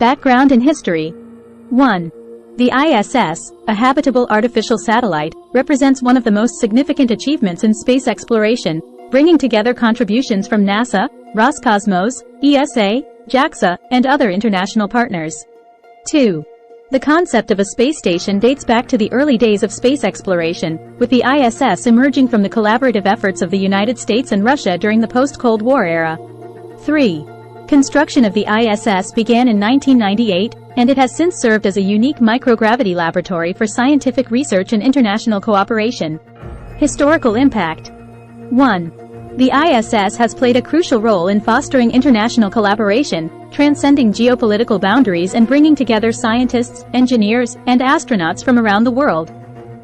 Background and history. 1. The ISS, a habitable artificial satellite, represents one of the most significant achievements in space exploration, bringing together contributions from NASA, Roscosmos, ESA, JAXA, and other international partners. 2. The concept of a space station dates back to the early days of space exploration, with the ISS emerging from the collaborative efforts of the United States and Russia during the post-Cold War era. 3. Construction of the ISS began in 1998, and it has since served as a unique microgravity laboratory for scientific research and international cooperation. Historical impact. 1. The ISS has played a crucial role in fostering international collaboration, transcending geopolitical boundaries and bringing together scientists, engineers, and astronauts from around the world.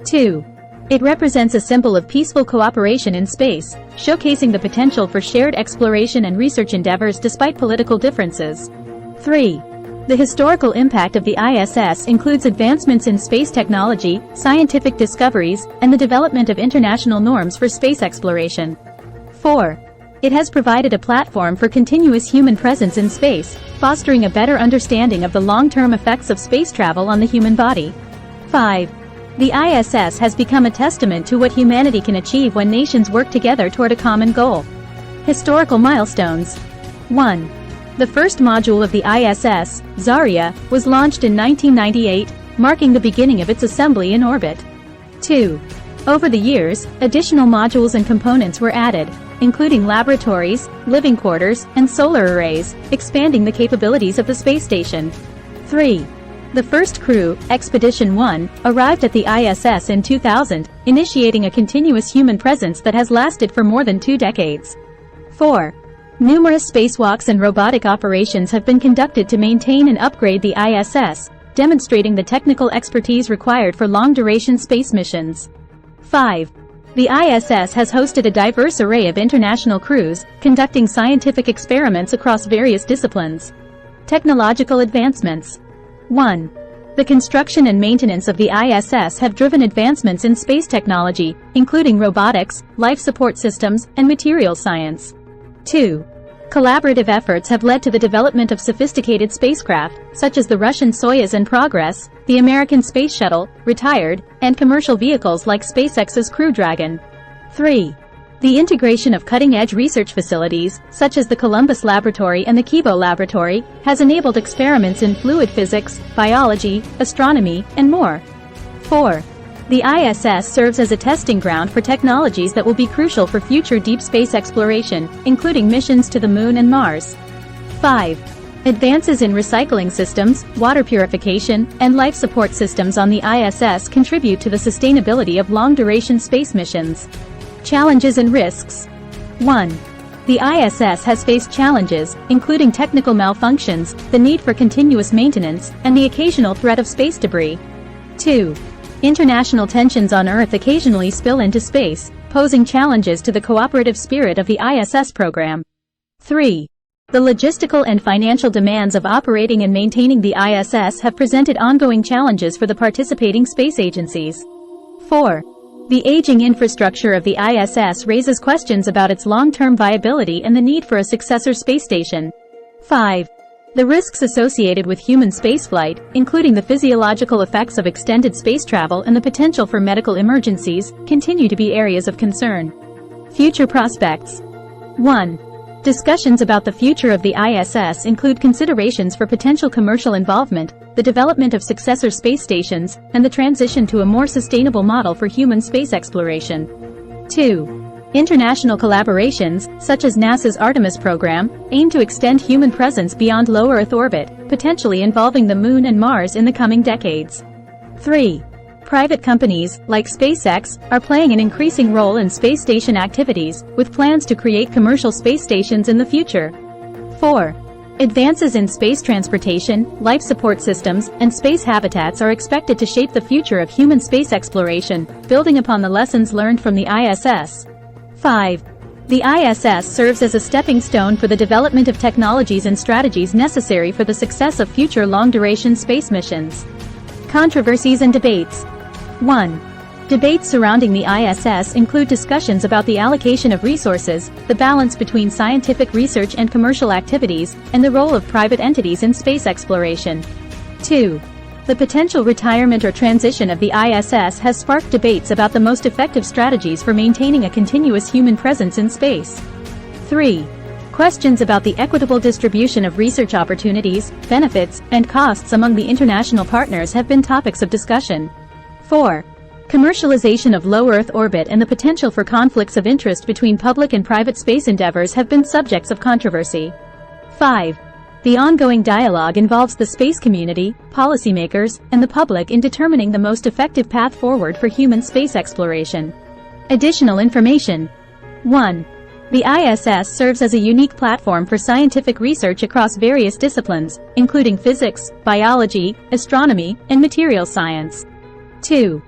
2. It represents a symbol of peaceful cooperation in space, showcasing the potential for shared exploration and research endeavors despite political differences. 3. The historical impact of the ISS includes advancements in space technology, scientific discoveries, and the development of international norms for space exploration. 4. It has provided a platform for continuous human presence in space, fostering a better understanding of the long-term effects of space travel on the human body. 5. The ISS has become a testament to what humanity can achieve when nations work together toward a common goal. Historical milestones. 1. The first module of the ISS, Zarya, was launched in 1998, marking the beginning of its assembly in orbit. 2. Over the years, additional modules and components were added, including laboratories, living quarters, and solar arrays, expanding the capabilities of the space station. 3. The first crew, Expedition 1, arrived at the ISS in 2000, initiating a continuous human presence that has lasted for more than 2 decades. 4. Numerous spacewalks and robotic operations have been conducted to maintain and upgrade the ISS, demonstrating the technical expertise required for long-duration space missions. 5. The ISS has hosted a diverse array of international crews, conducting scientific experiments across various disciplines. Technological advancements. 1. The construction and maintenance of the ISS have driven advancements in space technology, including robotics, life support systems, and materials science. 2. Collaborative efforts have led to the development of sophisticated spacecraft, such as the Russian Soyuz and Progress, the American Space Shuttle, retired, and commercial vehicles like SpaceX's Crew Dragon. 3. The integration of cutting-edge research facilities, such as the Columbus Laboratory and the Kibo Laboratory, has enabled experiments in fluid physics, biology, astronomy, and more. 4. The ISS serves as a testing ground for technologies that will be crucial for future deep space exploration, including missions to the Moon and Mars. 5. Advances in recycling systems, water purification, and life support systems on the ISS contribute to the sustainability of long-duration space missions. Challenges and risks. 1. The ISS has faced challenges, including technical malfunctions, the need for continuous maintenance, and the occasional threat of space debris. 2. International tensions on Earth occasionally spill into space, posing challenges to the cooperative spirit of the ISS program. 3. The logistical and financial demands of operating and maintaining the ISS have presented ongoing challenges for the participating space agencies. 4. The aging infrastructure of the ISS raises questions about its long-term viability and the need for a successor space station. 5. The risks associated with human spaceflight, including the physiological effects of extended space travel and the potential for medical emergencies, continue to be areas of concern. Future prospects. 1. Discussions about the future of the ISS include considerations for potential commercial involvement, the development of successor space stations, and the transition to a more sustainable model for human space exploration. 2. International collaborations, such as NASA's Artemis program, aim to extend human presence beyond low Earth orbit, potentially involving the Moon and Mars in the coming decades. 3. Private companies, like SpaceX, are playing an increasing role in space station activities, with plans to create commercial space stations in the future. 4. Advances in space transportation, life support systems, and space habitats are expected to shape the future of human space exploration, building upon the lessons learned from the ISS. 5. The ISS serves as a stepping stone for the development of technologies and strategies necessary for the success of future long-duration space missions. Controversies and debates. 1. Debates surrounding the ISS include discussions about the allocation of resources, the balance between scientific research and commercial activities, and the role of private entities in space exploration. 2. The potential retirement or transition of the ISS has sparked debates about the most effective strategies for maintaining a continuous human presence in space. 3. Questions about the equitable distribution of research opportunities, benefits, and costs among the international partners have been topics of discussion. 4. Commercialization of low Earth orbit and the potential for conflicts of interest between public and private space endeavors have been subjects of controversy. 5. The ongoing dialogue involves the space community, policymakers, and the public in determining the most effective path forward for human space exploration. Additional information. 1. The ISS serves as a unique platform for scientific research across various disciplines, including physics, biology, astronomy, and materials science. 2.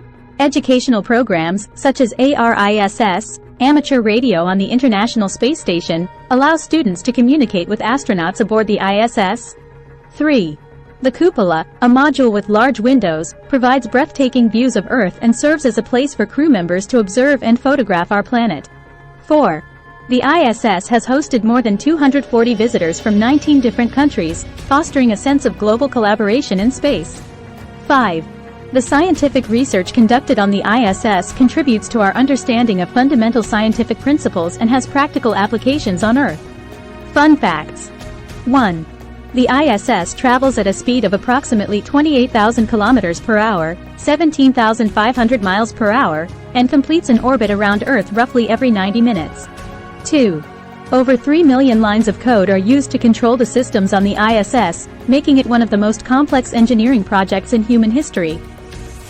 Educational programs, such as ARISS, amateur radio on the International Space Station, allow students to communicate with astronauts aboard the ISS. 3. The cupola, a module with large windows, provides breathtaking views of Earth and serves as a place for crew members to observe and photograph our planet. 4. The ISS has hosted more than 240 visitors from 19 different countries, fostering a sense of global collaboration in space. 5. The scientific research conducted on the ISS contributes to our understanding of fundamental scientific principles and has practical applications on Earth. Fun facts. 1. The ISS travels at a speed of approximately 28,000 kilometers per hour, 17,500 miles per hour, and completes an orbit around Earth roughly every 90 minutes. 2. Over 3 million lines of code are used to control the systems on the ISS, making it one of the most complex engineering projects in human history.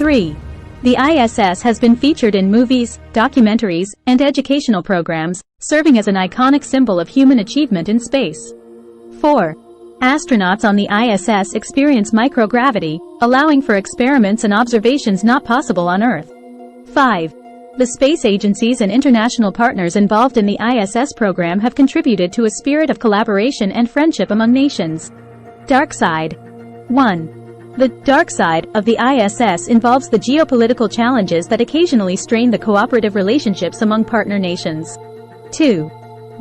3. The ISS has been featured in movies, documentaries, and educational programs, serving as an iconic symbol of human achievement in space. 4. Astronauts on the ISS experience microgravity, allowing for experiments and observations not possible on Earth. 5. The space agencies and international partners involved in the ISS program have contributed to a spirit of collaboration and friendship among nations. Dark side. 1. The dark side of the ISS involves the geopolitical challenges that occasionally strain the cooperative relationships among partner nations. 2.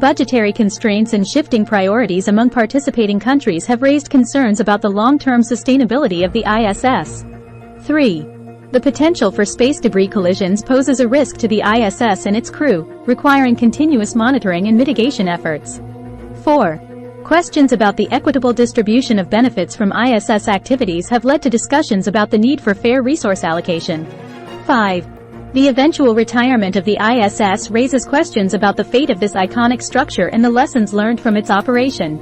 Budgetary constraints and shifting priorities among participating countries have raised concerns about the long-term sustainability of the ISS. 3. The potential for space debris collisions poses a risk to the ISS and its crew, requiring continuous monitoring and mitigation efforts. 4. Questions about the equitable distribution of benefits from ISS activities have led to discussions about the need for fair resource allocation. 5. The eventual retirement of the ISS raises questions about the fate of this iconic structure and the lessons learned from its operation.